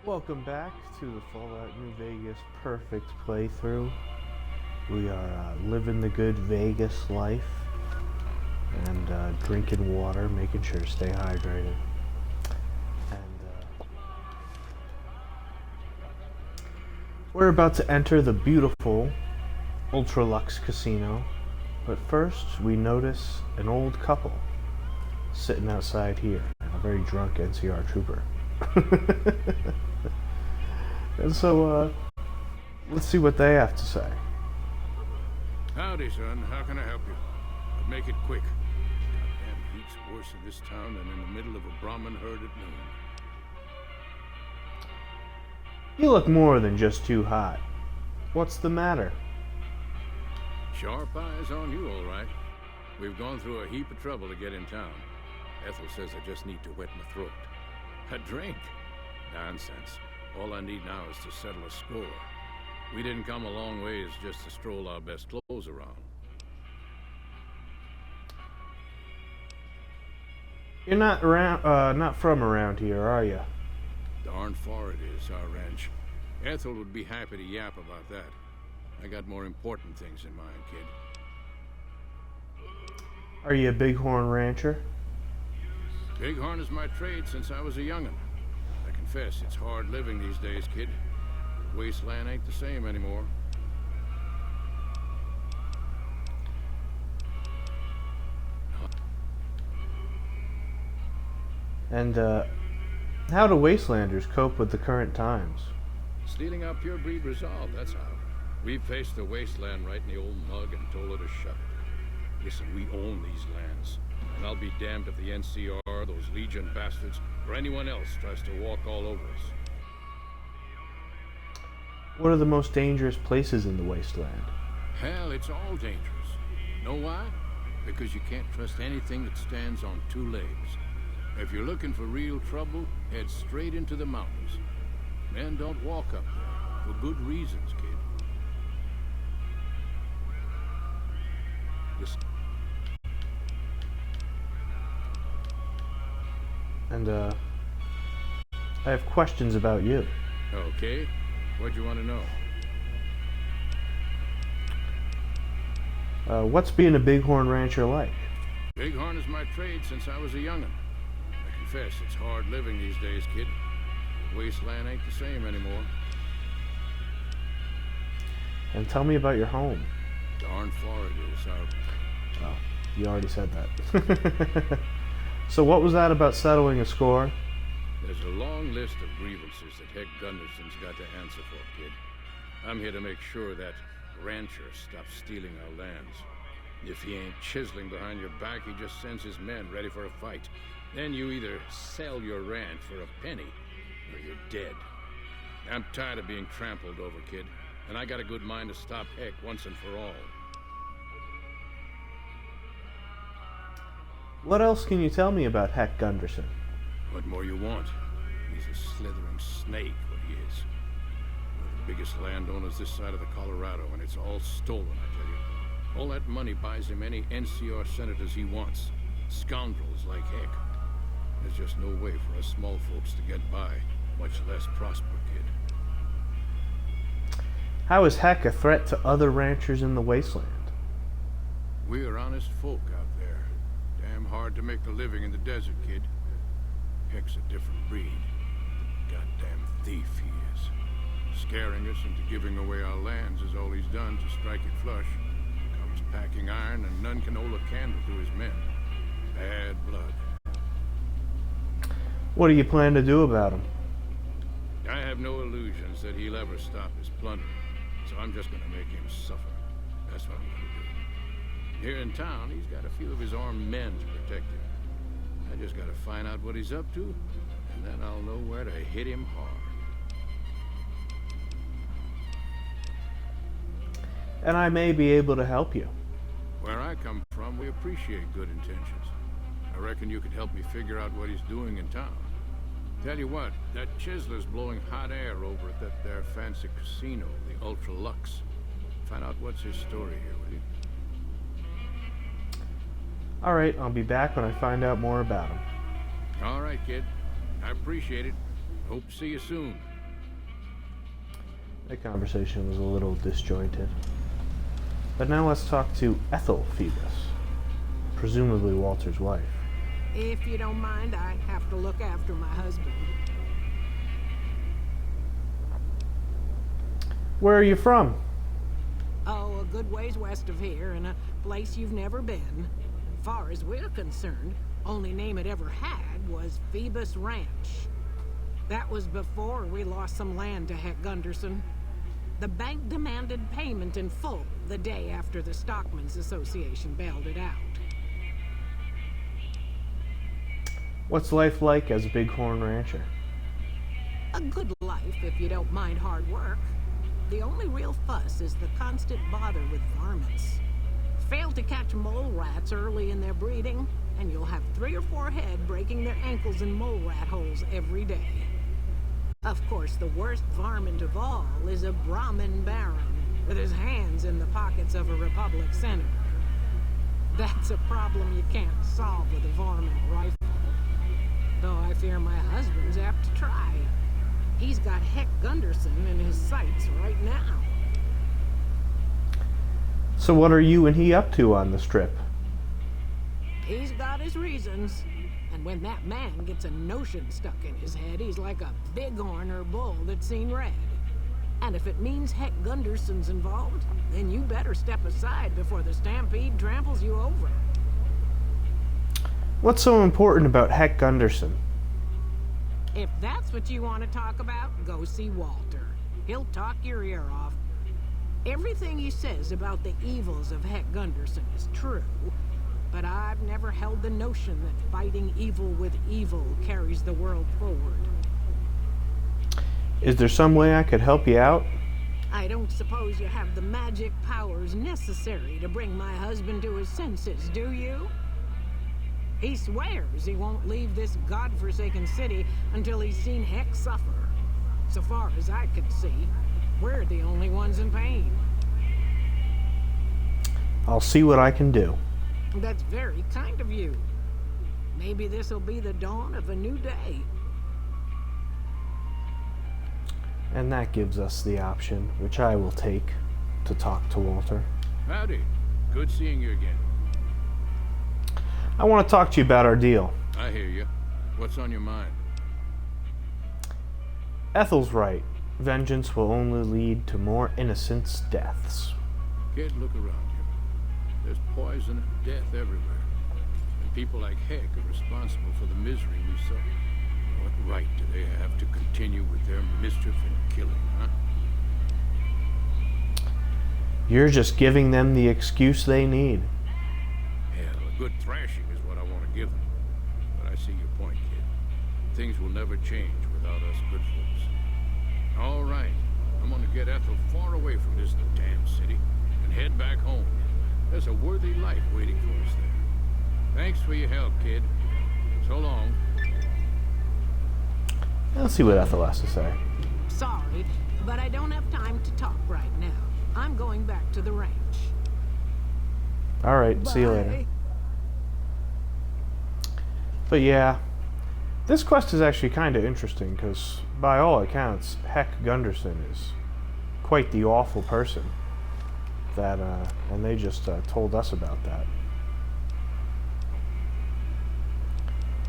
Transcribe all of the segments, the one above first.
Welcome back to the Fallout New Vegas Perfect playthrough. We are living the good Vegas life and drinking water, making sure to stay hydrated. And we're about to enter the beautiful Ultra Lux Casino. But first, we notice an old couple sitting outside here, and a very drunk NCR trooper. And so, let's see what they have to say. Howdy, son. How can I help you? But make it quick. Goddamn heat's worse in this town than in the middle of a Brahmin herd at noon. You look more than just too hot. What's the matter? Sharp eyes on you, all right. We've gone through a heap of trouble to get in town. Ethel says I just need to wet my throat. A drink? Nonsense. All I need now is to settle a score. We didn't come a long ways just to stroll our best clothes around. You're not not from around here, are you? Darn far it is, our ranch. Ethel would be happy to yap about that. I got more important things in mind, kid. Are you a bighorn rancher? Bighorn is my trade since I was a young'un. I confess, it's hard living these days, kid. The wasteland ain't the same anymore. And, how do wastelanders cope with the current times? Stealing our pure breed resolve, that's how. We faced the wasteland right in the old mug and told her to shut it. Listen, we own these lands. And I'll be damned if the NCR, those Legion bastards, or anyone else tries to walk all over us. What are the most dangerous places in the wasteland? Hell, it's all dangerous. Know why? Because you can't trust anything that stands on two legs. If you're looking for real trouble, head straight into the mountains. Men don't walk up there, for good reasons, kid. Listen. And, I have questions about you. Okay, what'd you want to know? What's being a bighorn rancher like? Bighorn is my trade since I was a young'un. I confess, it's hard living these days, kid. The wasteland ain't the same anymore. And tell me about your home. Darn far it is, our... Oh, you already said that. So what was that about settling a score? There's a long list of grievances that Heck Gunderson's got to answer for, kid. I'm here to make sure that rancher stops stealing our lands. If he ain't chiseling behind your back, he just sends his men ready for a fight. Then you either sell your ranch for a penny, or you're dead. I'm tired of being trampled over, kid. And I got a good mind to stop Heck once and for all. What else can you tell me about Heck Gunderson? What more you want? He's a slithering snake, what he is. One of the biggest landowners this side of the Colorado, and it's all stolen, I tell you. All that money buys him any NCR senators he wants. Scoundrels like Heck. There's just no way for us small folks to get by, much less prosper, kid. How is Heck a threat to other ranchers in the wasteland? We are honest folk out there. Damn hard to make a living in the desert, kid. Heck's a different breed. Goddamn thief he is. Scaring us into giving away our lands is all he's done to strike it flush. Comes packing iron and none can hold a candle to his men. Bad blood. What do you plan to do about him? I have no illusions that he'll ever stop his plundering, so I'm just gonna make him suffer. That's what I'm gonna do. Here in town, he's got a few of his armed men to protect him. I just gotta find out what he's up to, and then I'll know where to hit him hard. And I may be able to help you. Where I come from, we appreciate good intentions. I reckon you could help me figure out what he's doing in town. Tell you what, that chiseler's blowing hot air over at that there fancy casino, the Ultra Lux. Find out what's his story here, will you? Alright, I'll be back when I find out more about him. All right, kid. I appreciate it. Hope to see you soon. That conversation was a little disjointed. But now let's talk to Ethel Phoebus, presumably Walter's wife. If you don't mind, I have to look after my husband. Where are you from? Oh, a good ways west of here, in a place you've never been. Far as we're concerned, only name it ever had was Phoebus Ranch. That was before we lost some land to Heck Gunderson. The bank demanded payment in full the day after the Stockmen's Association bailed it out. What's life like as a bighorn rancher? A good life if you don't mind hard work. The only real fuss is the constant bother with varmints. Fail to catch mole rats early in their breeding, and you'll have 3 or 4 head breaking their ankles in mole rat holes every day. Of course, the worst varmint of all is a Brahmin baron, with his hands in the pockets of a Republic senator. That's a problem you can't solve with a varmint rifle. Though I fear my husband's apt to try. He's got Heck Gunderson in his sights right now. So what are you and he up to on this trip? He's got his reasons. And when that man gets a notion stuck in his head, he's like a bighorn or bull that's seen red. And if it means Heck Gunderson's involved, then you better step aside before the stampede tramples you over. What's so important about Heck Gunderson? If that's what you want to talk about, go see Walter. He'll talk your ear off. Everything he says about the evils of Heck Gunderson is true, but I've never held the notion that fighting evil with evil carries the world forward. Is there some way I could help you out? I don't suppose you have the magic powers necessary to bring my husband to his senses, do you? He swears he won't leave this godforsaken city until he's seen Heck suffer. So far as I can see, we're the only ones in pain. I'll see what I can do. That's very kind of you. Maybe this'll be the dawn of a new day. And that gives us the option, which I will take, to talk to Walter. Howdy. Good seeing you again. I want to talk to you about our deal. I hear you. What's on your mind? Ethel's right. Vengeance will only lead to more innocents' deaths. Kid, look around you. There's poison and death everywhere. And people like Heck are responsible for the misery we suffer. What right do they have to continue with their mischief and killing, huh? You're just giving them the excuse they need. Hell, a good thrashing is what I want to give them. But I see your point, kid. Things will never change without us good folks. All right, I'm gonna get Ethel far away from this damn city and head back home. There's a worthy life waiting for us there. Thanks for your help, kid. So long. Let's see what Ethel has to say. Sorry, but I don't have time to talk right now. I'm going back to the ranch. All right, see you later. But yeah, this quest is actually kind of interesting because, by all accounts, Heck Gunderson is quite the awful person. That and they just told us about that.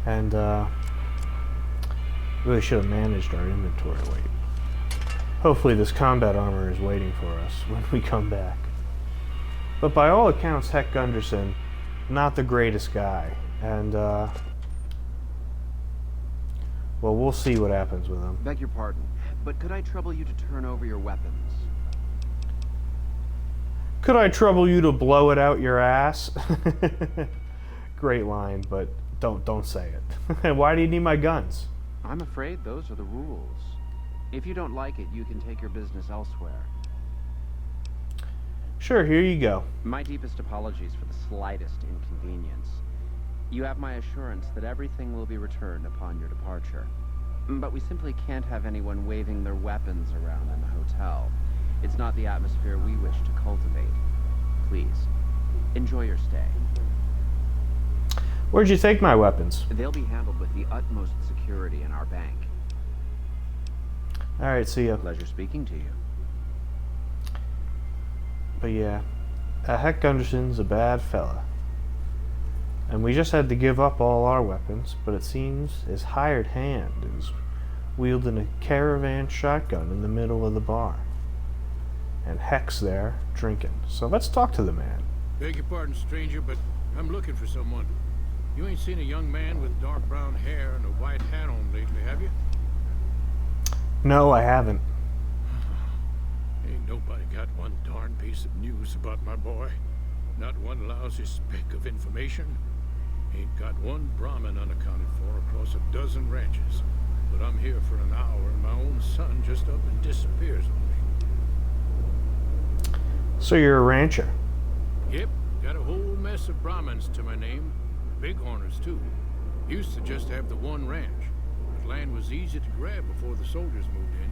And really should have managed our inventory weight. Hopefully, this combat armor is waiting for us when we come back. But by all accounts, Heck Gunderson, not the greatest guy, and well, we'll see what happens with him. Beg your pardon, but could I trouble you to turn over your weapons? Could I trouble you to blow it out your ass? Great line, but don't say it. Why do you need my guns? I'm afraid those are the rules. If you don't like it, you can take your business elsewhere. Sure, here you go. My deepest apologies for the slightest inconvenience. You have my assurance that everything will be returned upon your departure. But we simply can't have anyone waving their weapons around in the hotel. It's not the atmosphere we wish to cultivate. Please, enjoy your stay. Where'd you take my weapons? They'll be handled with the utmost security in our bank. Alright, see ya. Pleasure speaking to you. But yeah, Heck Gunderson's a bad fella. And we just had to give up all our weapons, but it seems his hired hand is wielding a caravan shotgun in the middle of the bar. And Heck's there, drinking. So let's talk to the man. Beg your pardon, stranger, but I'm looking for someone. You ain't seen a young man with dark brown hair and a white hat on lately, have you? No, I haven't. Ain't nobody got one darn piece of news about my boy. Not one lousy speck of information. Ain't got one Brahmin unaccounted for across a dozen ranches. But I'm here for an hour and my own son just up and disappears on me. So you're a rancher? Yep, got a whole mess of Brahmins to my name. Bighorners, too. Used to just have the one ranch. But land was easy to grab before the soldiers moved in.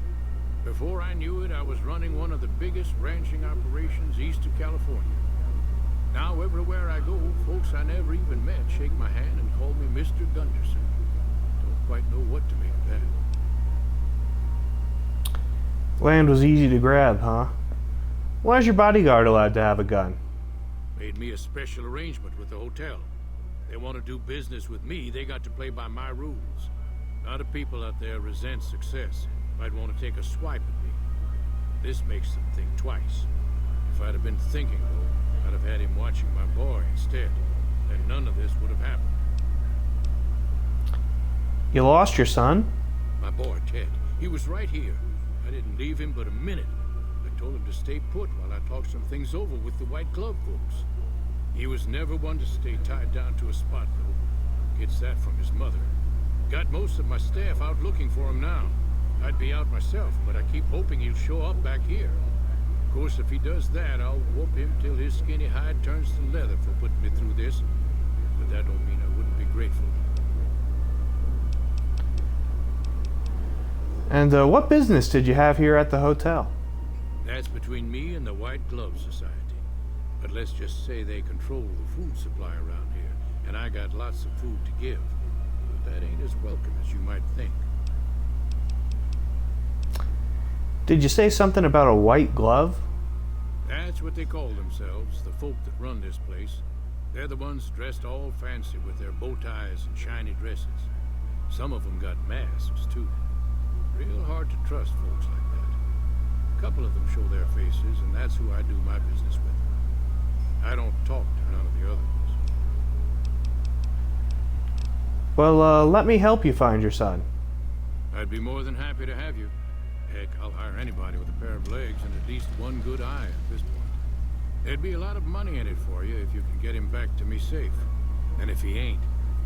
Before I knew it, I was running one of the biggest ranching operations east of California. Now, everywhere I go, folks I never even met shake my hand and call me Mr. Gunderson. Don't quite know what to make of that. Land was easy to grab, huh? Why is your bodyguard allowed to have a gun? Made me a special arrangement with the hotel. They want to do business with me, they got to play by my rules. A lot of people out there resent success. Might want to take a swipe at me. This makes them think twice. If I'd have been thinking, though, I'd have had him watching my boy instead. Then none of this would have happened. You lost your son? My boy, Ted. He was right here. I didn't leave him but a minute. I told him to stay put while I talked some things over with the White Glove folks. He was never one to stay tied down to a spot, though. Gets that from his mother. Got most of my staff out looking for him now. I'd be out myself, but I keep hoping he'll show up back here. Of course, if he does that, I'll whoop him till his skinny hide turns to leather for putting me through this. But that don't mean I wouldn't be grateful. And what business did you have here at the hotel? That's between me and the White Glove Society. But let's just say they control the food supply around here, and I got lots of food to give. But that ain't as welcome as you might think. Did you say something about a white glove? That's what they call themselves, the folk that run this place. They're the ones dressed all fancy with their bow ties and shiny dresses. Some of them got masks, too. Real hard to trust folks like that. A couple of them show their faces, and that's who I do my business with. I don't talk to none of the other ones. Well, let me help you find your son. I'd be more than happy to have you. Heck, I'll hire anybody with a pair of legs and at least one good eye at this point. There'd be a lot of money in it for you if you can get him back to me safe. And if he ain't,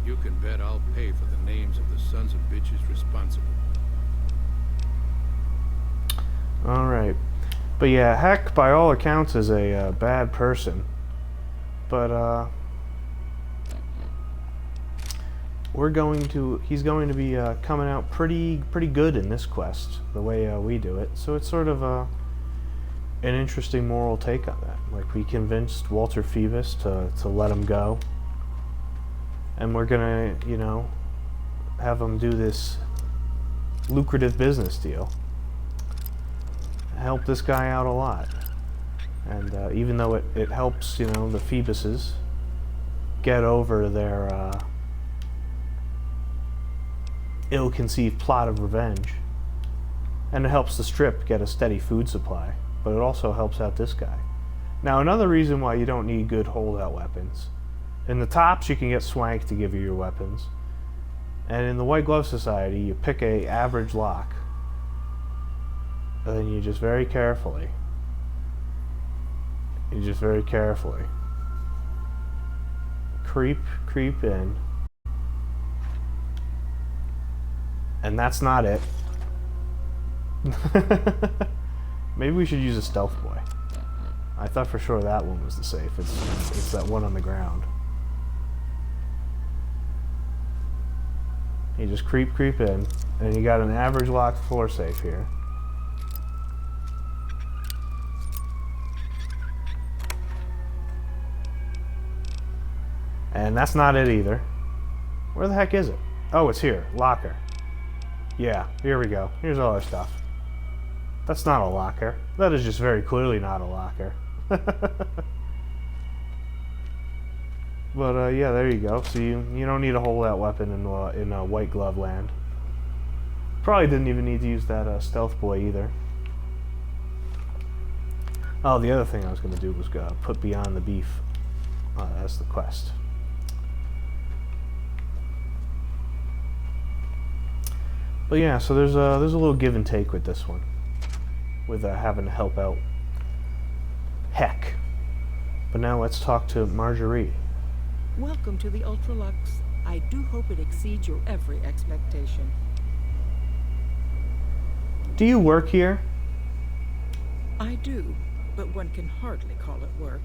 you can bet I'll pay for the names of the sons of bitches responsible. Alright. But yeah, Heck, by all accounts, is a bad person. But, he's going to be coming out pretty good in this quest, the way we do it. So it's sort of an interesting moral take on that. Like, we convinced Walter Phoebus to let him go. And we're gonna, have him do this lucrative business deal. Help this guy out a lot. And even though it helps, the Phoebuses get over their ill-conceived plot of revenge, and it helps the Strip get a steady food supply, but it also helps out this guy. Now, another reason why you don't need good holdout weapons: in the Tops you can get Swank to give you your weapons, and in the White Glove Society you pick a average lock, and then you just very carefully creep in. And that's not it. Maybe we should use a stealth boy. I thought for sure that one was the safe. It's that one on the ground. You just creep in, and you got an average locked floor safe here. And that's not it either. Where the heck is it? Oh, it's here. Locker. Yeah, here we go. Here's all our stuff. That's not a locker. That is just very clearly not a locker. But yeah, there you go. So you don't need to hold that weapon in White Glove Land. Probably didn't even need to use that stealth boy either. Oh, the other thing I was going to do was put Beyond the Beef as the quest. But yeah, so there's a little give and take with this one, with having to help out Heck. But now let's talk to Marjorie. Welcome to the Ultralux. I do hope it exceeds your every expectation. Do you work here? I do, but one can hardly call it work.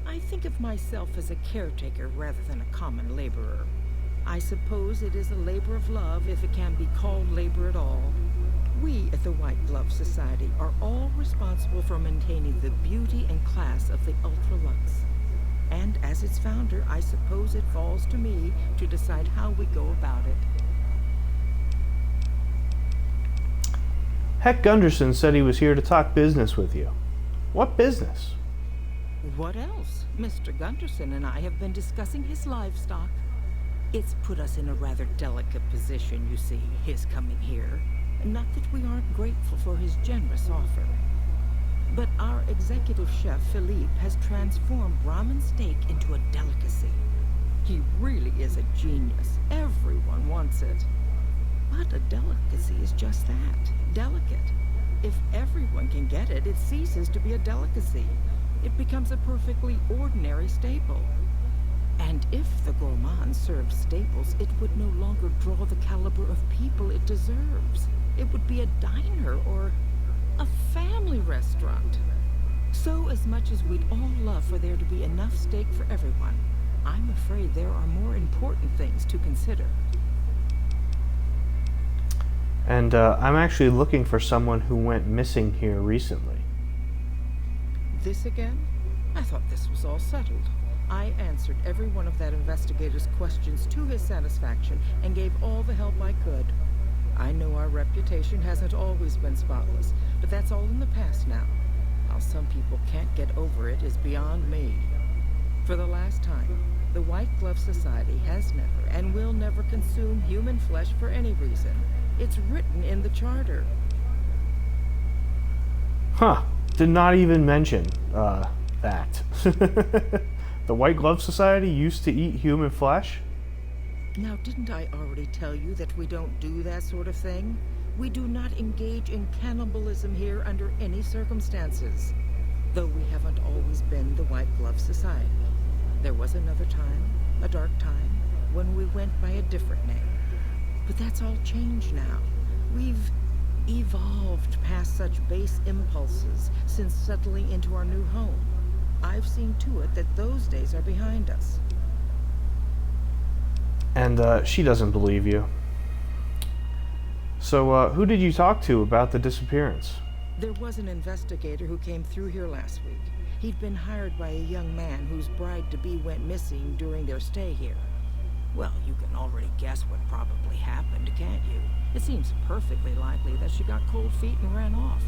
I think of myself as a caretaker rather than a common laborer. I suppose it is a labor of love if it can be called labor at all. We at the White Glove Society are all responsible for maintaining the beauty and class of the Ultralux. And as its founder, I suppose it falls to me to decide how we go about it. Heck Gunderson said he was here to talk business with you. What business? What else? Mr. Gunderson and I have been discussing his livestock. It's put us in a rather delicate position, you see, his coming here. Not that we aren't grateful for his generous offer. But our executive chef, Philippe, has transformed ramen steak into a delicacy. He really is a genius. Everyone wants it. But a delicacy is just that, delicate. If everyone can get it, it ceases to be a delicacy. It becomes a perfectly ordinary staple. And if the gourmand served staples, it would no longer draw the caliber of people it deserves. It would be a diner or a family restaurant. So as much as we'd all love for there to be enough steak for everyone, I'm afraid there are more important things to consider. And I'm actually looking for someone who went missing here recently. This again? I thought this was all settled. I answered every one of that investigator's questions to his satisfaction and gave all the help I could. I know our reputation hasn't always been spotless, but that's all in the past now. How some people can't get over it is beyond me. For the last time, the White Glove Society has never and will never consume human flesh for any reason. It's written in the charter. Huh. Did not even mention that. The White Glove Society used to eat human flesh? Now, didn't I already tell you that we don't do that sort of thing? We do not engage in cannibalism here under any circumstances. Though we haven't always been the White Glove Society. There was another time, a dark time, when we went by a different name. But that's all changed now. We've evolved past such base impulses since settling into our new home. I've seen to it that those days are behind us. And she doesn't believe you. So who did you talk to about the disappearance? There was an investigator who came through here last week. He'd been hired by a young man whose bride-to-be went missing during their stay here. Well, you can already guess what probably happened, can't you? It seems perfectly likely that she got cold feet and ran off.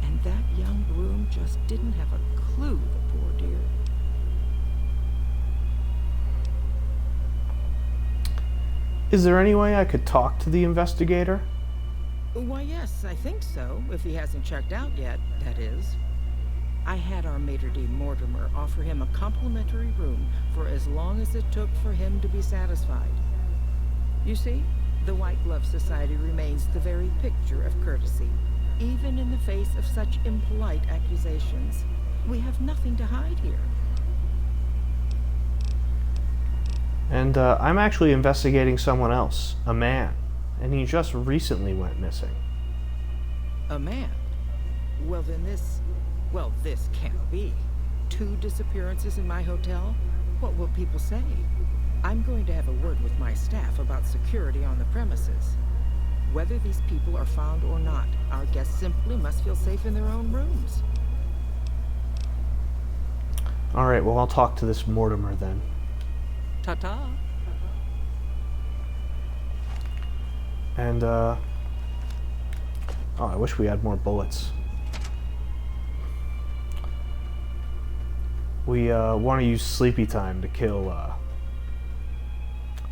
And that young groom just didn't have a clue, the poor dear. Is there any way I could talk to the investigator? Why, yes, I think so, if he hasn't checked out yet, that is. I had our maitre d' Mortimer offer him a complimentary room for as long as it took for him to be satisfied. You see, the White Glove Society remains the very picture of courtesy, even in the face of such impolite accusations. We have nothing to hide here. And I'm actually investigating someone else, a man, and he just recently went missing. A man? Well, then this can't be. 2 disappearances in my hotel? What will people say? I'm going to have a word with my staff about security on the premises. Whether these people are found or not, our guests simply must feel safe in their own rooms. Alright, well, I'll talk to this Mortimer then. Ta-ta. And, oh, I wish we had more bullets. We want to use sleepy time to kill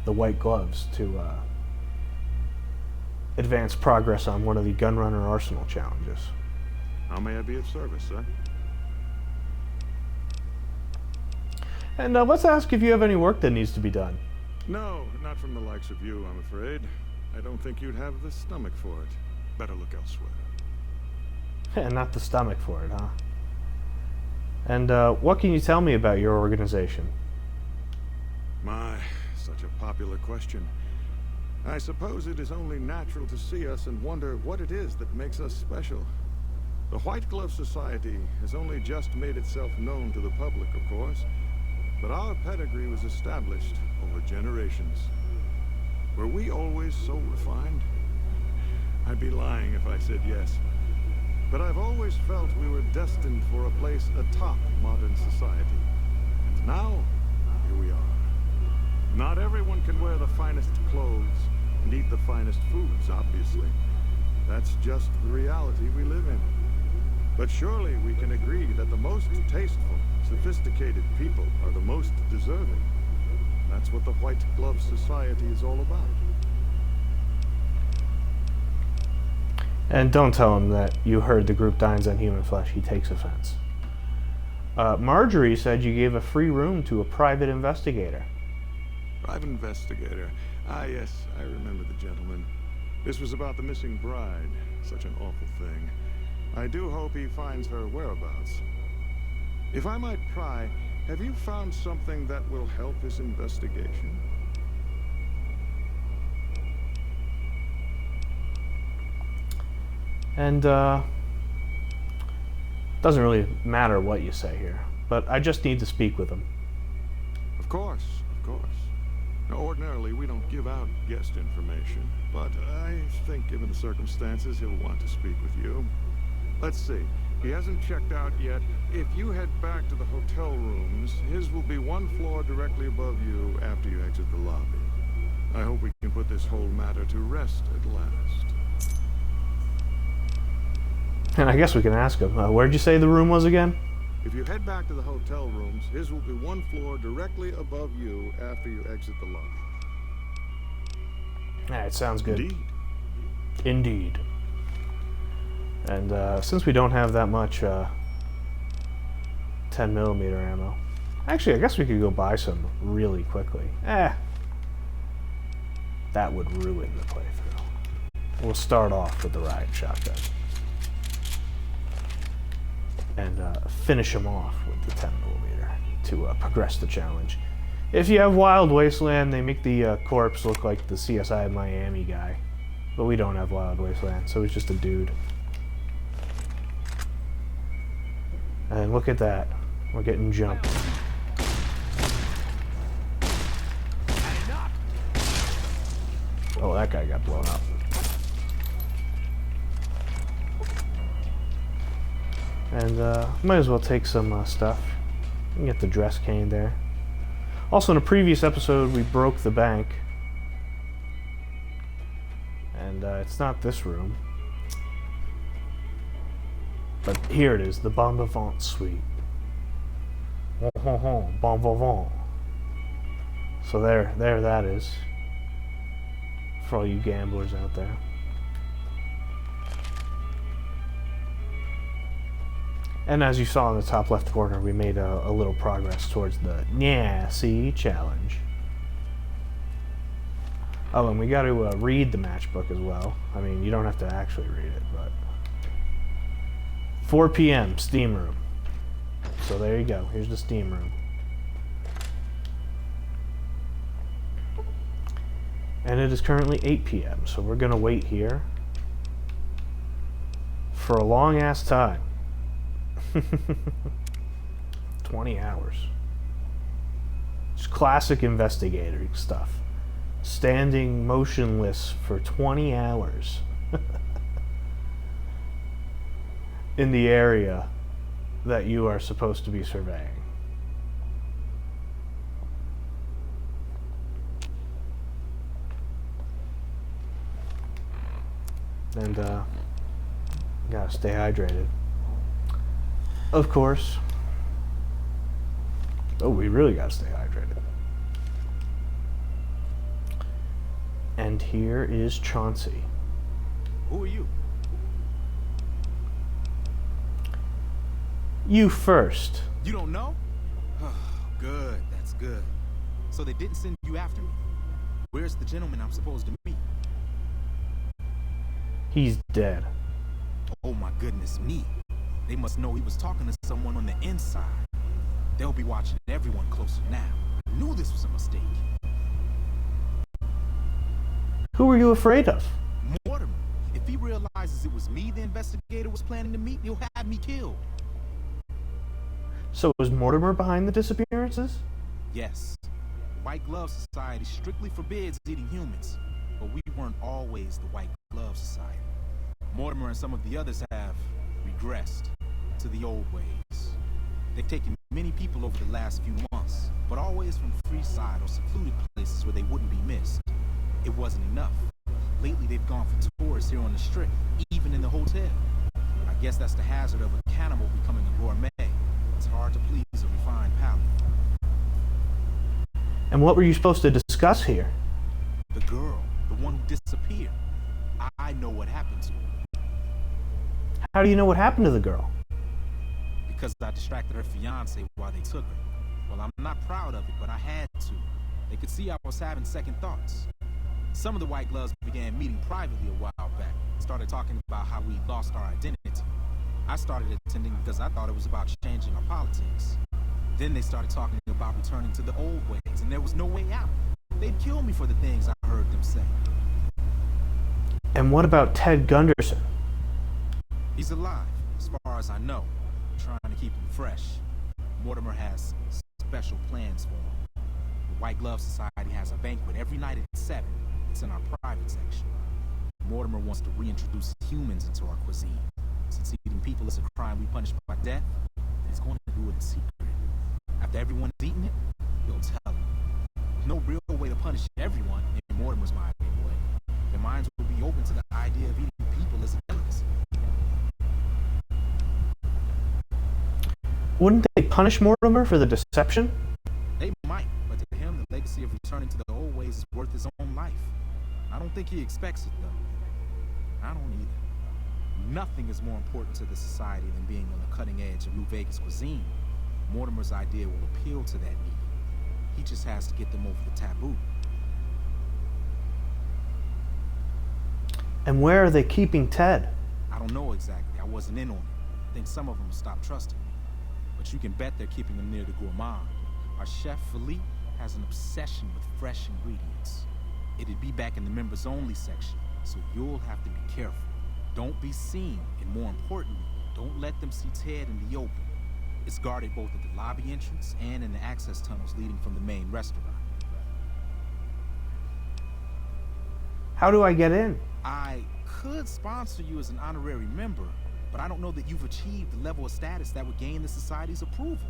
the white gloves to advance progress on one of the Gunrunner Arsenal challenges. How may I be of service, sir? And let's ask if you have any work that needs to be done. No, not from the likes of you, I'm afraid. I don't think you'd have the stomach for it. Better look elsewhere. And not the stomach for it, huh? And what can you tell me about your organization? My, such a popular question. I suppose it is only natural to see us and wonder what it is that makes us special. The White Glove Society has only just made itself known to the public, of course, but our pedigree was established over generations. Were we always so refined? I'd be lying if I said yes. But I've always felt we were destined for a place atop modern society. And now, here we are. Not everyone can wear the finest clothes and eat the finest foods, obviously. That's just the reality we live in. But surely we can agree that the most tasteful, sophisticated people are the most deserving. That's what the White Glove Society is all about. And don't tell him that you heard the group dines on human flesh. He takes offense. Marjorie said you gave a free room to a private investigator. Private investigator. Ah, yes, I remember the gentleman. This was about the missing bride. Such an awful thing. I do hope he finds her whereabouts. If I might pry, have you found something that will help his investigation? And doesn't really matter what you say here, but I just need to speak with him. Of course, of course. Now, ordinarily, we don't give out guest information, but I think given the circumstances, he'll want to speak with you. Let's see. He hasn't checked out yet. If you head back to the hotel rooms, his will be one floor directly above you after you exit the lobby. I hope we can put this whole matter to rest at last. And I guess we can ask him. Where'd you say the room was again? If you head back to the hotel rooms, his will be one floor directly above you after you exit the lobby. Alright, sounds good. Indeed. Indeed. And since we don't have that much 10mm ammo, actually, I guess we could go buy some really quickly. That would ruin the playthrough. We'll start off with the riot shotgun. And finish them off with the 10mm to progress the challenge. If you have Wild Wasteland, they make the corpse look like the CSI Miami guy. But we don't have Wild Wasteland, so it's just a dude. And look at that. We're getting jumped. Oh, that guy got blown up. And might as well take some stuff. You can get the dress cane there. Also, in a previous episode, we broke the bank. And it's not this room. But here it is, the Bon Vivant Suite. Bon Vivant. So there that is. For all you gamblers out there. And as you saw in the top left corner, we made a little progress towards the see challenge. Oh, and we got to read the matchbook as well. I mean, you don't have to actually read it, but 4 p.m. Steam Room. So there you go. Here's the Steam Room. And it is currently 8 p.m. So we're gonna wait here for a long ass time. 20 hours. Just classic investigating stuff. Standing motionless for 20 hours in the area that you are supposed to be surveying. And gotta stay hydrated. Of course. Oh, we really gotta stay hydrated. And here is Chauncey. Who are you? You first. You don't know? Good, that's good. So they didn't send you after me. Where's the gentleman I'm supposed to meet? He's dead. Oh my goodness me. They must know he was talking to someone on the inside. They'll be watching everyone closer now. I knew this was a mistake. Who were you afraid of? Mortimer. If he realizes it was me the investigator was planning to meet, he'll have me killed. So was Mortimer behind the disappearances? Yes. The White Glove Society strictly forbids eating humans, but we weren't always the White Glove Society. Mortimer and some of the others have regressed to the old ways. They've taken many people over the last few months, but always from Freeside or secluded places where they wouldn't be missed. It wasn't enough. Lately they've gone for tours here on the Strip, even in the hotel. I guess that's the hazard of a cannibal becoming a gourmet. It's hard to please a refined palate. And what were you supposed to discuss here? The girl, the one who disappeared. I know what happened to her. How do you know what happened to the girl? Because I distracted her fiance while they took her. Well, I'm not proud of it, but I had to. They could see I was having second thoughts. Some of the White Gloves began meeting privately a while back. Started talking about how we lost our identity. I started attending because I thought it was about changing our politics. Then they started talking about returning to the old ways, and there was no way out. They'd kill me for the things I heard them say. And what about Ted Gunderson? He's alive, as far as I know. Trying to keep him fresh. Mortimer has special plans for him. The White Glove Society has a banquet every night at 7. It's in our private section. Mortimer wants to reintroduce humans into our cuisine. Since eating people is a crime we punish by death, he's going to do it in secret. After everyone's eaten it, he'll tell them. There's no real way to punish everyone, in Mortimer's mind anyway. Their minds will be open to the idea of eating people as a delicacy. Wouldn't they punish Mortimer for the deception? They might, but to him, the legacy of returning to the old ways is worth his own life. I don't think he expects it, though. I don't either. Nothing is more important to the society than being on the cutting edge of New Vegas cuisine. Mortimer's idea will appeal to that need. He just has to get them over the taboo. And where are they keeping Ted? I don't know exactly. I wasn't in on it. I think some of them stopped trusting me. But you can bet they're keeping him near the gourmand. Our chef, Philippe, has an obsession with fresh ingredients. It'd be back in the members-only section, so you'll have to be careful. Don't be seen, and more importantly, don't let them see Ted in the open. It's guarded both at the lobby entrance and in the access tunnels leading from the main restaurant. How do I get in? I could sponsor you as an honorary member, but I don't know that you've achieved the level of status that would gain the society's approval.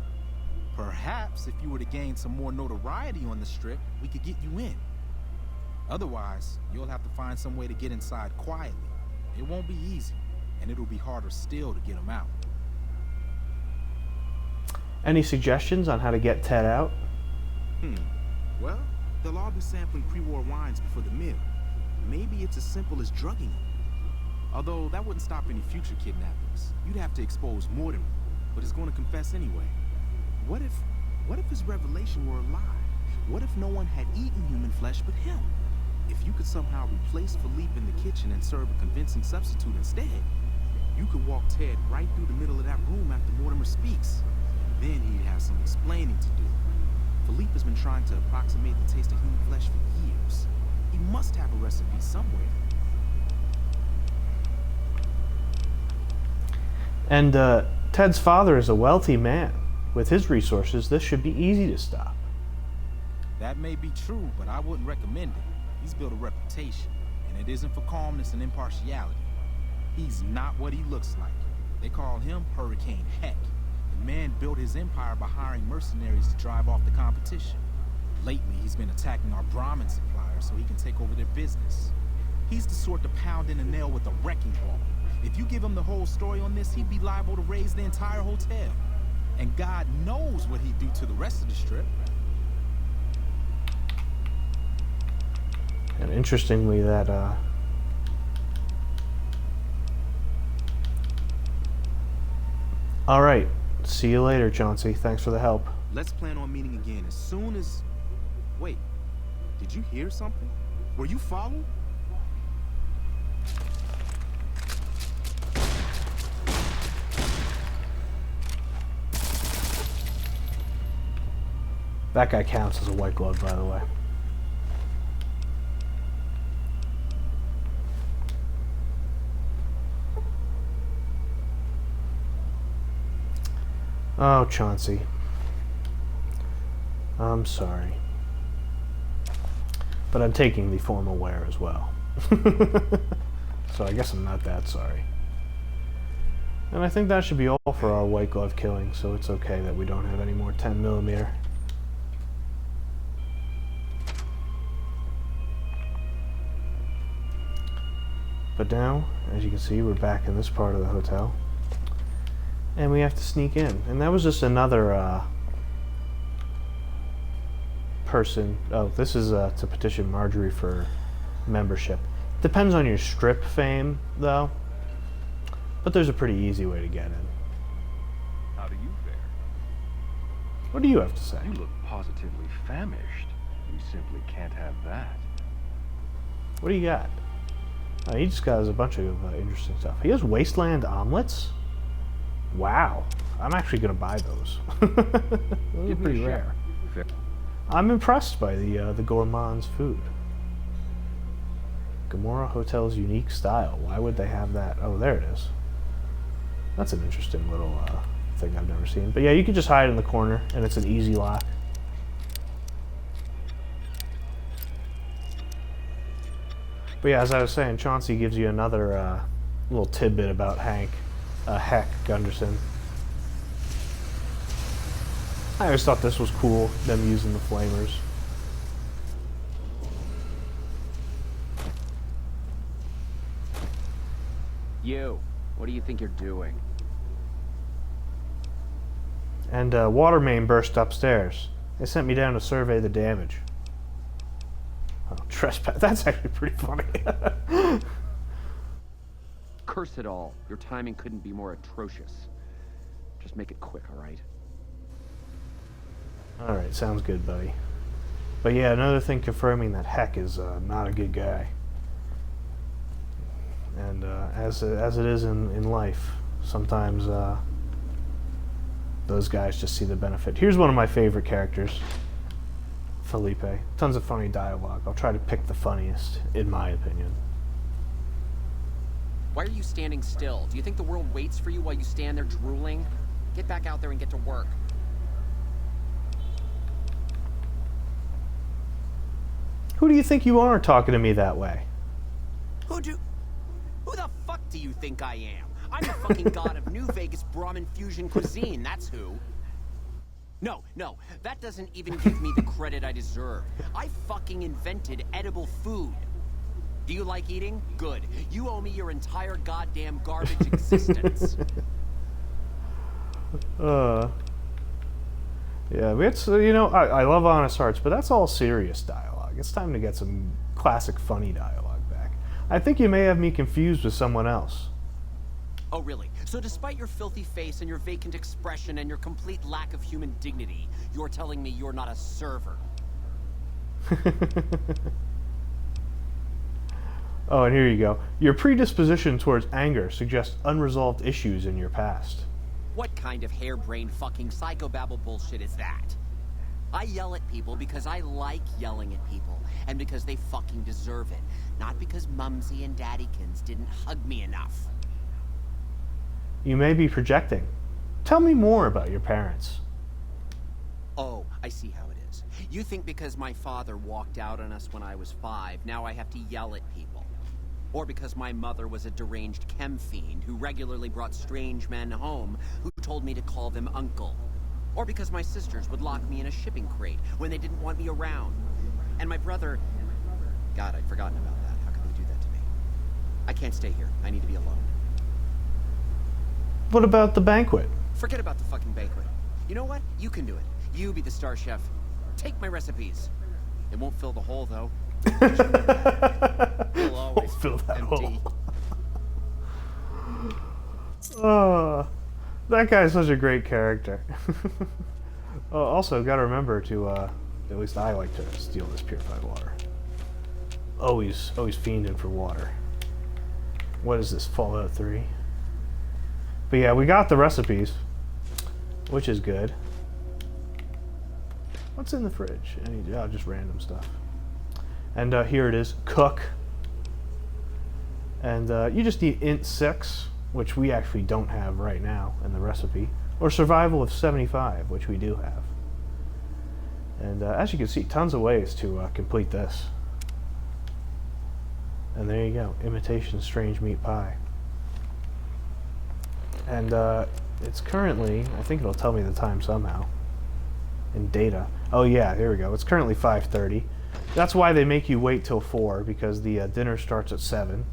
Perhaps if you were to gain some more notoriety on the Strip, we could get you in. Otherwise, you'll have to find some way to get inside quietly. It won't be easy, and it'll be harder still to get them out. Any suggestions on how to get Ted out? Well, they'll all be sampling pre-war wines before the meal. Maybe it's as simple as drugging him. Although that wouldn't stop any future kidnappings. You'd have to expose Mortimer, but he's going to confess anyway. What if his revelation were a lie? What if no one had eaten human flesh but him? If you could somehow replace Philippe in the kitchen and serve a convincing substitute instead, you could walk Ted right through the middle of that room after Mortimer speaks. Then he'd have some explaining to do. Philippe has been trying to approximate the taste of human flesh for years. He must have a recipe somewhere. And Ted's father is a wealthy man. With his resources, this should be easy to stop. That may be true, but I wouldn't recommend it. He's built a reputation, and it isn't for calmness and impartiality. He's not what he looks like. They call him Hurricane Heck. The man built his empire by hiring mercenaries to drive off the competition. Lately, he's been attacking our Brahmin suppliers so he can take over their business. He's the sort to pound in a nail with a wrecking ball. If you give him the whole story on this, he'd be liable to raise the entire hotel. And God knows what he'd do to the rest of the strip. And interestingly, that all right. See you later, Chauncey. Thanks for the help. Let's plan on meeting again as soon as... Wait, did you hear something? Were you followed? That guy counts as a white glove, by the way. Oh, Chauncey. I'm sorry. But I'm taking the formal wear as well. So I guess I'm not that sorry. And I think that should be all for our white glove killing, so it's okay that we don't have any more 10mm. But now, as you can see, we're back in this part of the hotel. And we have to sneak in. And that was just another person. Oh, this is to petition Marjorie for membership. Depends on your strip fame, though. But there's a pretty easy way to get in. How do you fare? What do you have to say? You look positively famished. You simply can't have that. What do you got? He just got us a bunch of interesting stuff. He has wasteland omelets? Wow. I'm actually going to buy those. Those are pretty rare. I'm impressed by the gourmand's food. Gamora Hotel's unique style. Why would they have that? Oh, there it is. That's an interesting little thing I've never seen. But yeah, you can just hide in the corner, and it's an easy lock. But yeah, as I was saying, Chauncey gives you another little tidbit about Heck Gunderson. I always thought this was cool, them using the flamers. You, what do you think you're doing? And water main burst upstairs. They sent me down to survey the damage. Oh, trespass. That's actually pretty funny. Curse it all. Your timing couldn't be more atrocious. Just make it quick, all right? Alright, sounds good, buddy. But yeah, another thing confirming that Heck is not a good guy. And as it is in life, sometimes those guys just see the benefit. Here's one of my favorite characters, Felipe. Tons of funny dialogue. I'll try to pick the funniest, in my opinion. Why are you standing still? Do you think the world waits for you while you stand there drooling? Get back out there and get to work. Who do you think you are talking to me that way? Who the fuck do you think I am? I'm the fucking god of New Vegas Brahmin fusion cuisine, that's who. No, that doesn't even give me the credit I deserve. I fucking invented edible food. Do you like eating? Good. You owe me your entire goddamn garbage existence. Yeah, it's, you know, I love Honest Hearts, but that's all serious dialogue. It's time to get some classic funny dialogue back. I think you may have me confused with someone else. Oh, really? So despite your filthy face and your vacant expression and your complete lack of human dignity, you're telling me you're not a server? Oh, and here you go. Your predisposition towards anger suggests unresolved issues in your past. What kind of harebrained fucking psychobabble bullshit is that? I yell at people because I like yelling at people, and because they fucking deserve it. Not because Mumsy and Daddykins didn't hug me enough. You may be projecting. Tell me more about your parents. Oh, I see how it is. You think because my father walked out on us when I was 5, now I have to yell at people. Or because my mother was a deranged chem fiend who regularly brought strange men home who told me to call them uncle. Or because my sisters would lock me in a shipping crate when they didn't want me around. And my brother... God, I'd forgotten about that. How could they do that to me? I can't stay here. I need to be alone. What about the banquet? Forget about the fucking banquet. You know what? You can do it. You be the star chef. Take my recipes. It won't fill the hole, though. It'll always Fill that empty. hole. Oh, that guy's such a great character. Also, gotta remember to, at least I like to steal this purified water. Always fiending for water. What is this, Fallout 3? But yeah, we got the recipes, which is good. What's in the fridge? Just random stuff. And here it is, cook. And you just need int 6, which we actually don't have right now in the recipe, or survival of 75, which we do have. And as you can see, tons of ways to complete this. And there you go, imitation strange meat pie. And it's currently, I think it'll tell me the time somehow in data. Oh yeah, here we go. It's currently 5:30. That's why they make you wait till 4, because the dinner starts at 7.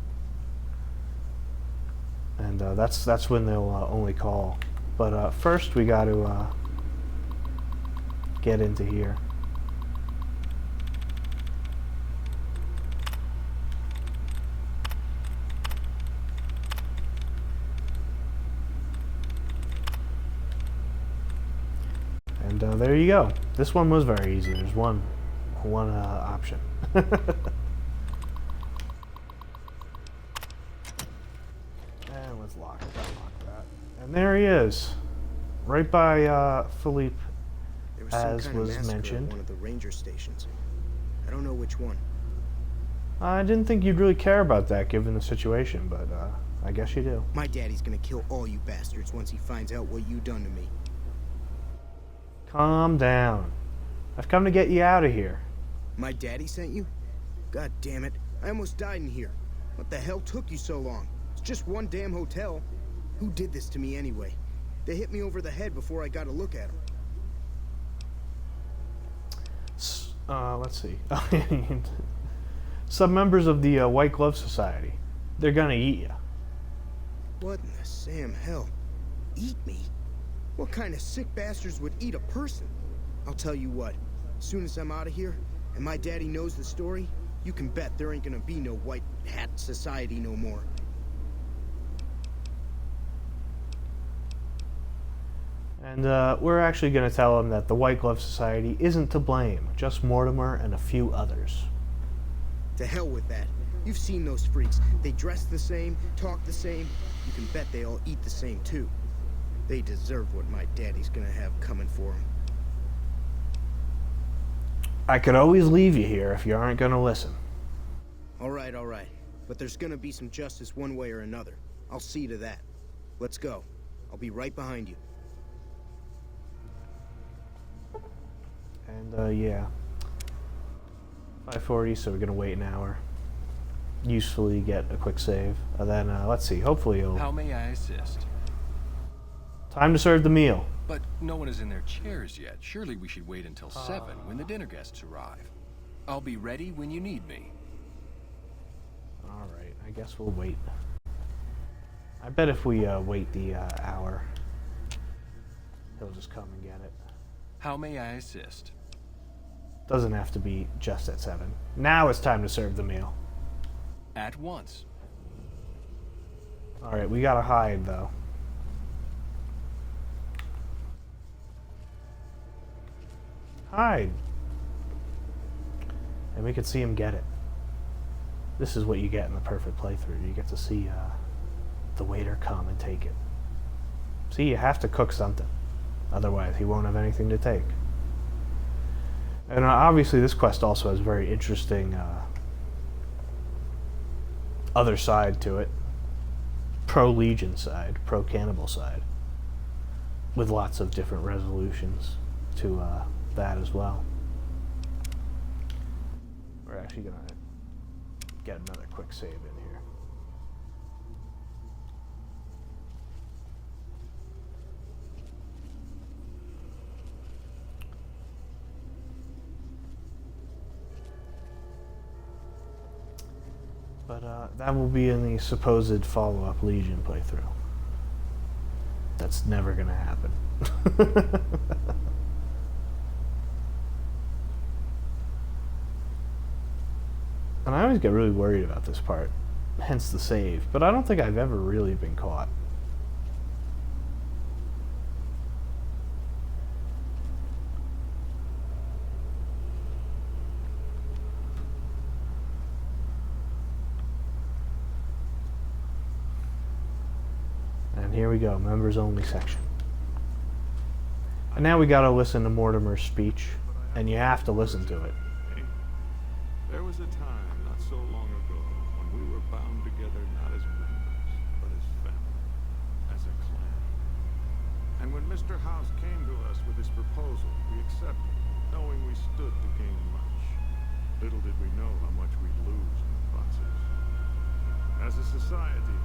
And that's when they'll only call. But first we got to get into here. And there you go. This one was very easy. There's one option. And let's lock that. And there he is, right by Philippe, There was as some kind was of massacre mentioned. at one of the ranger stations. I don't know which one. I didn't think you'd really care about that given the situation, but I guess you do. My daddy's gonna kill all you bastards once he finds out what you done to me. Calm down. I've come to get you out of here. My daddy sent you? God damn it. I almost died in here. What the hell took you so long? It's just one damn hotel. Who did this to me anyway? They hit me over the head before I got a look at them. Let's see. Some members of the White Glove Society. They're gonna eat you. What in the Sam hell? Eat me? What kind of sick bastards would eat a person? I'll tell you what. As soon as I'm out of here, and my daddy knows the story, you can bet there ain't gonna be no White Hat Society no more. And we're actually going to tell him that the White Glove Society isn't to blame, just Mortimer and a few others. To hell with that. You've seen those freaks. They dress the same, talk the same. You can bet they all eat the same too. They deserve what my daddy's gonna have coming for them. I could always leave you here if you aren't going to listen. All right. But there's gonna be some justice one way or another. I'll see to that. Let's go. I'll be right behind you. And yeah. 5:40, so we're going to wait an hour. Usefully get a quick save. And then, let's see, hopefully it'll... How may I assist? Time to serve the meal. But no one is in their chairs yet. Surely we should wait until 7 when the dinner guests arrive. I'll be ready when you need me. Alright, I guess we'll wait. I bet if we wait the hour, he'll just come and get it. How may I assist? Doesn't have to be just at 7. Now it's time to serve the meal. At once. Alright, we gotta hide though. Hide. And we can see him get it. This is what you get in the perfect playthrough. You get to see the waiter come and take it. See, you have to cook something. Otherwise, he won't have anything to take. And obviously, this quest also has a very interesting other side to it. Pro-Legion side, pro-Cannibal side. With lots of different resolutions to that as well. We're actually going to get another quick save in here. But that will be in the supposed follow-up Legion playthrough. That's never gonna happen. And I always get really worried about this part, hence the save, but I don't think I've ever really been caught. And here we go, members only section. And now we gotta listen to Mortimer's speech, and you have to listen to it. There was a time not so long ago when we were bound together not as members, but as family, as a clan. And when Mr. House came to us with his proposal, we accepted, knowing we stood to gain much. Little did we know how much we'd lose in the process. As a society,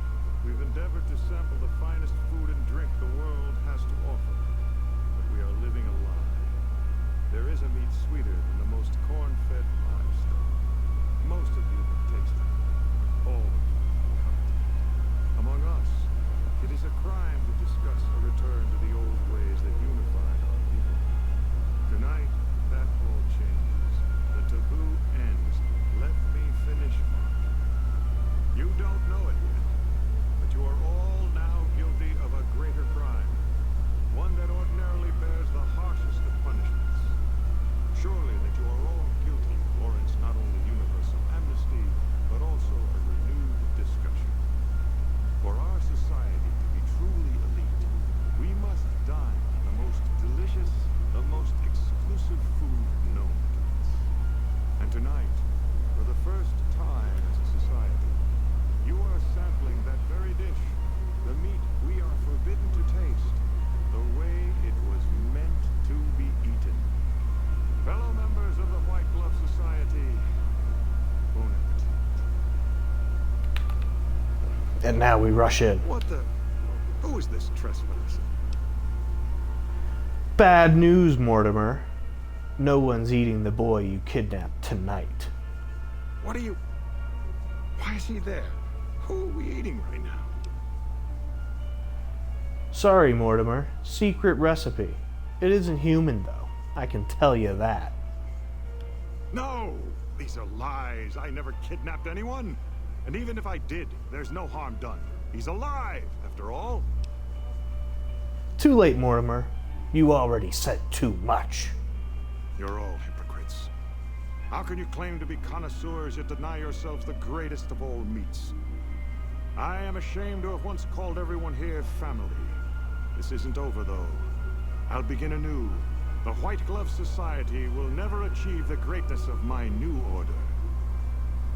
we've endeavored to sample the finest food and drink the world has to offer, but we are living a lie. There is a meat sweeter than the most corn-fed livestock. Most of you have tasted it. All of you have coveted it. Among us, it is a crime to discuss a return to the old ways that unified our people. Tonight, that all changes. The taboo ends. Let me finish mine. You don't know it yet, but you are all now guilty of a greater crime. One that ordinarily bears the harshest of punishments. Surely that you are all guilty warrants not only universal amnesty, but also a renewed discussion. For our society to be truly elite, we must dine on the most delicious, the most exclusive food known to us. And tonight, for the first time as a society, you are sampling that very dish, the meat we are forbidden to taste, the way it was meant to be eaten. Fellow members of the White Glove Society, bon appetit. And now we rush in. What the? Who is this trespasser? Bad news, Mortimer. No one's eating the boy you kidnapped tonight. What are you? Why is he there? Who are we eating right now? Sorry, Mortimer. Secret recipe. It isn't human, though. I can tell you that. No! These are lies. I never kidnapped anyone. And even if I did, there's no harm done. He's alive, after all. Too late, Mortimer. You already said too much. You're all hypocrites. How can you claim to be connoisseurs yet deny yourselves the greatest of all meats? I am ashamed to have once called everyone here family. This isn't over, though. I'll begin anew. The White Glove Society will never achieve the greatness of my new order.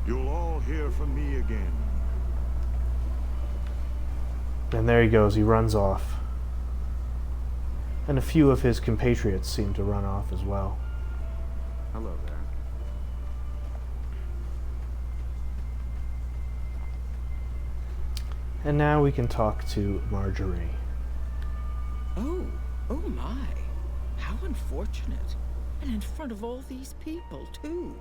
You'll all hear from me again. And there he goes. He runs off. And a few of his compatriots seem to run off as well. Hello there. And now we can talk to Marjorie. Oh my. How unfortunate. And in front of all these people, too.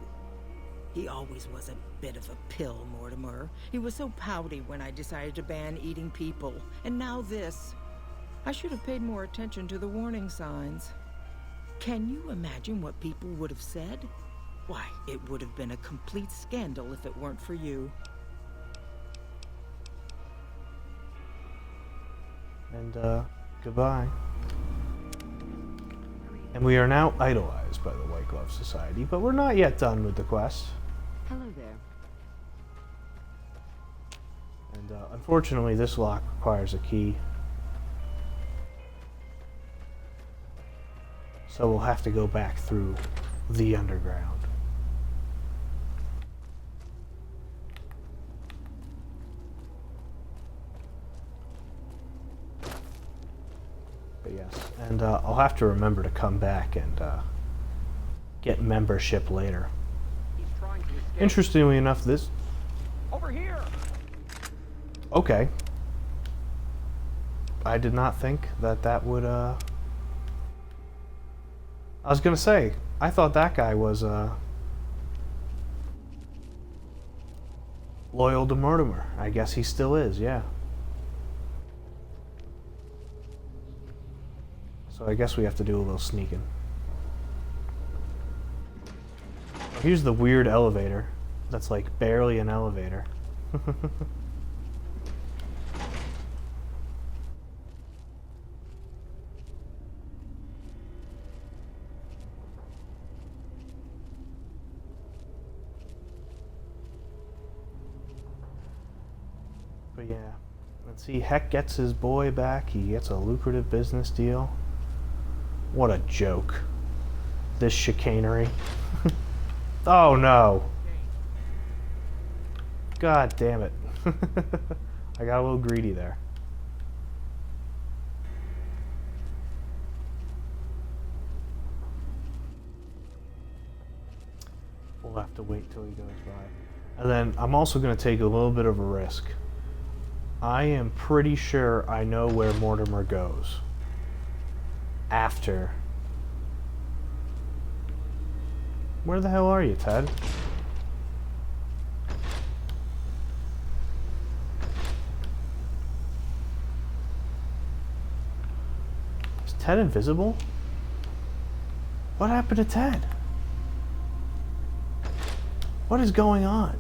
He always was a bit of a pill, Mortimer. He was so pouty when I decided to ban eating people. And now this. I should have paid more attention to the warning signs. Can you imagine what people would have said? Why, it would have been a complete scandal if it weren't for you. And, goodbye. And we are now idolized by the White Glove Society, but we're not yet done with the quest. Hello there. And, unfortunately, this lock requires a key. So we'll have to go back through the underground. But yes, and I'll have to remember to come back and get membership later. He's trying to escape. Interestingly enough, this... Over here! Okay. I did not think that that would, I was gonna say, I thought that guy was, loyal to Mortimer. I guess he still is, yeah. So I guess we have to do a little sneaking. Here's the weird elevator. That's like barely an elevator. But yeah, let's see, Heck gets his boy back. He gets a lucrative business deal. What a joke. This chicanery. Oh no. God damn it. I got a little greedy there. We'll have to wait till he goes by. And then I'm also going to take a little bit of a risk. I am pretty sure I know where Mortimer goes after. Where the hell are you, Ted? Is Ted invisible? What happened to Ted? What is going on?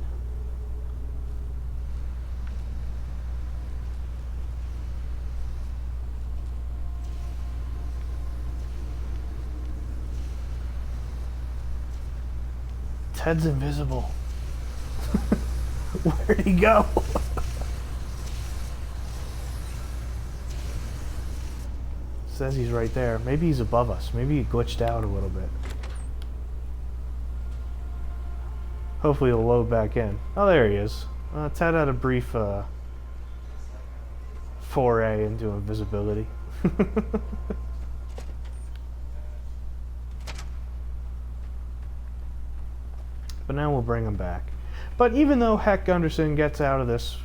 Ted's invisible. Where'd he go? Says he's right there. Maybe he's above us. Maybe he glitched out a little bit. Hopefully he'll load back in. Oh, there he is. Ted had a brief foray into invisibility. But now we'll bring him back. But even though Heck Gunderson gets out of this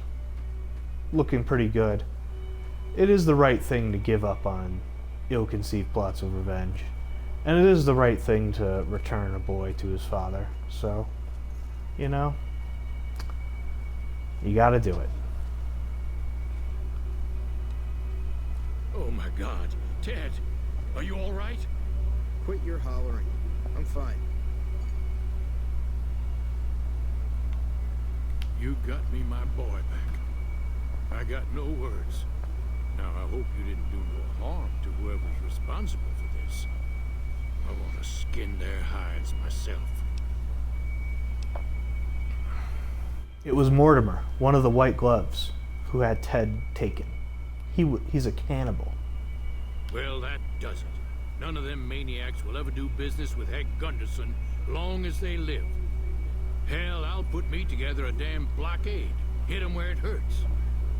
looking pretty good, it is the right thing to give up on ill-conceived plots of revenge. And it is the right thing to return a boy to his father. So, you know, you gotta do it. Oh my God. Ted, are you all right? Quit your hollering. I'm fine. You got me my boy back. I got no words. Now, I hope you didn't do no harm to whoever's responsible for this. I want to skin their hides myself. It was Mortimer, one of the White Gloves, who had Ted taken. He's a cannibal. Well, that does it. None of them maniacs will ever do business with Heck Gunderson long as they live. Hell, I'll put me together a damn blockade. Hit 'em where it hurts.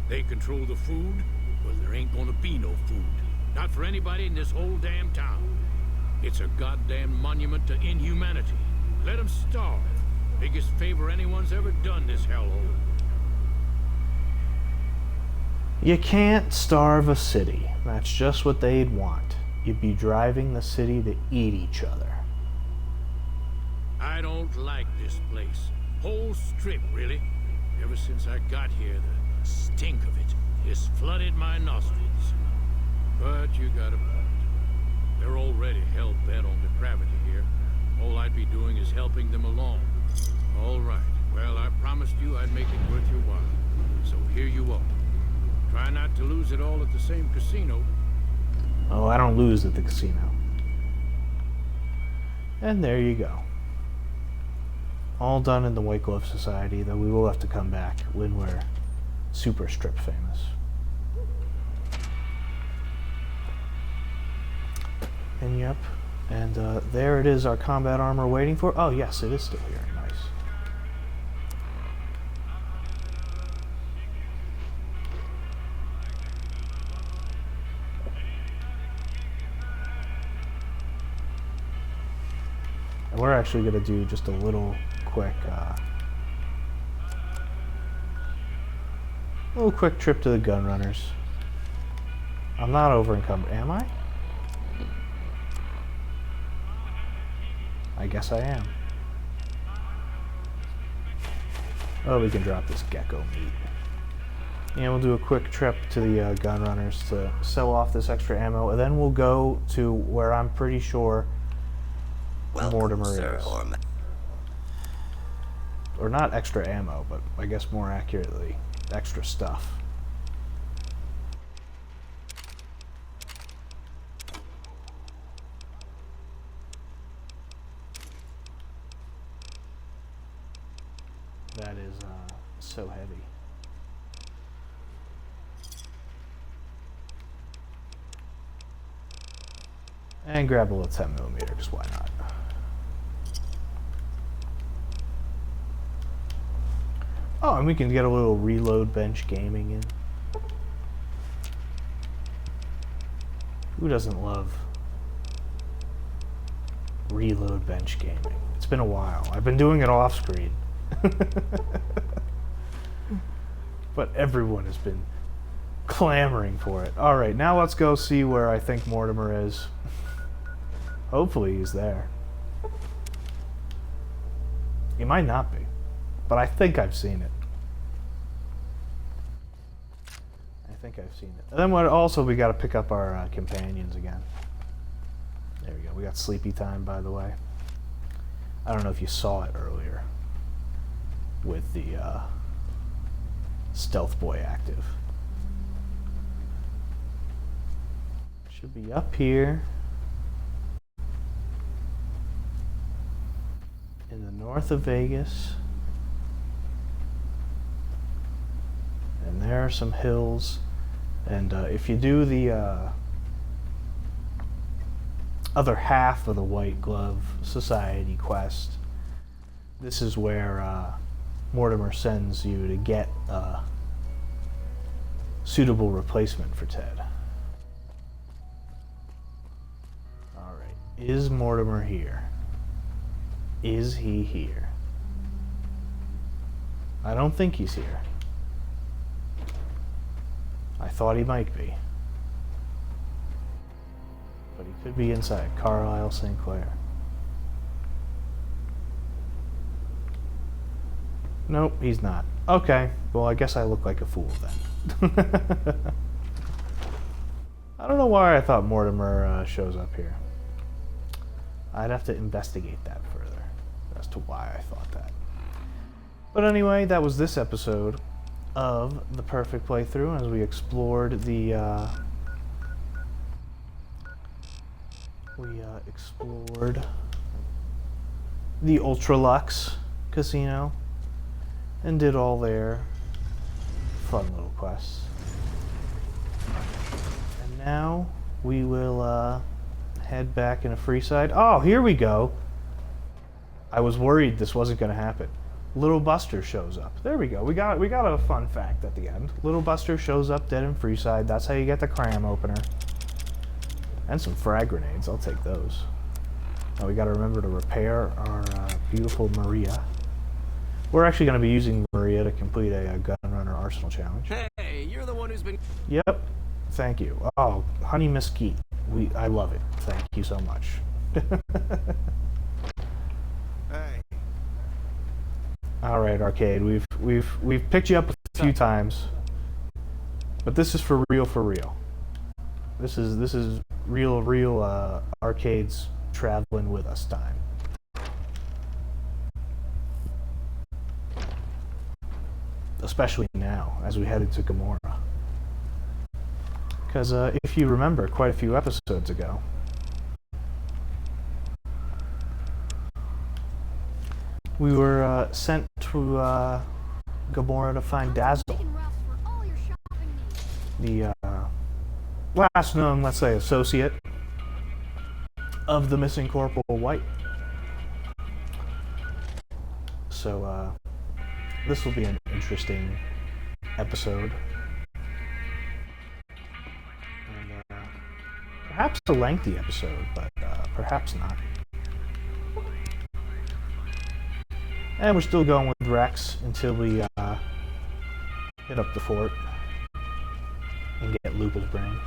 They control the food. Well, there ain't gonna be no food. Not for anybody in this whole damn town. It's a goddamn monument to inhumanity. Let 'em starve. Biggest favor anyone's ever done this hellhole. You can't starve a city. That's just what they'd want. You'd be driving the city to eat each other. I don't like this place. Whole strip, really. Ever since I got here, the stink of it has flooded my nostrils. But you got a point. They're already hell-bent on depravity here. All I'd be doing is helping them along. All right. Well, I promised you I'd make it worth your while. So here you are. Try not to lose it all at the same casino. Oh, I don't lose at the casino. And there you go. All done in the White Glove Society, though we will have to come back when we're super strip famous. And yep, and there it is, our combat armor waiting for. Oh yes, it is still here. Nice. And we're actually going to do just a little quick trip to the gun runners. I'm not over encumbered, am I? I guess I am. Oh, we can drop this gecko meat. And we'll do a quick trip to the gun runners to sell off this extra ammo, and then we'll go to where I'm pretty sure Mortimer is. Or not extra ammo, but I guess more accurately, extra stuff. That is so heavy. And grab a little 10mm, because why not? Oh, and we can get a little reload bench gaming in. Who doesn't love reload bench gaming? It's been a while. I've been doing it off screen. But everyone has been clamoring for it. Alright, now let's go see where I think Mortimer is. Hopefully he's there. He might not be, but I think I've seen it. And then also we got to pick up our companions again. There we go. We got sleepy time, by the way. I don't know if you saw it earlier with the stealth boy active. Should be up here in the north of Vegas. And there are some hills. And if you do the other half of the White Glove Society quest, this is where Mortimer sends you to get a suitable replacement for Ted. Alright, is Mortimer here? Is he here? I don't think he's here. I thought he might be. But he could be inside. Carlisle St. Clair. Nope, he's not. Okay, well I guess I look like a fool then. I don't know why I thought Mortimer shows up here. I'd have to investigate that further as to why I thought that. But anyway, that was this episode of The Perfect Playthrough as we explored the Ultralux Casino and did all their fun little quests. And now we will head back in a Freeside. Oh, here we go. I was worried this wasn't going to happen. Little Buster shows up. There we go. We got a fun fact at the end. Little Buster shows up dead in Freeside. That's how you get the cram opener. And some frag grenades. I'll take those. Now we got to remember to repair our beautiful Maria. We're actually going to be using Maria to complete a Gun Runner Arsenal challenge. Hey, you're the one who's been... Yep. Thank you. Oh, Honey Mesquite. I love it. Thank you so much. Hey. All right, Arcade. We've picked you up a few times, but this is for real, for real. This is real Arcade's traveling with us time. Especially now, as we head into Gamora. Because if you remember, quite a few episodes ago, we were sent to Gamora to find Dazzle, the last known, let's say, associate of the missing Corporal White. So this will be an interesting episode. And perhaps a lengthy episode, but perhaps not. And we're still going with Rex until we hit up the fort and get Lupul's brain.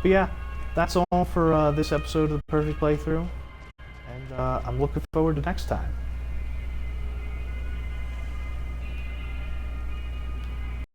But yeah, that's all for this episode of The Perfect Playthrough. And I'm looking forward to next time.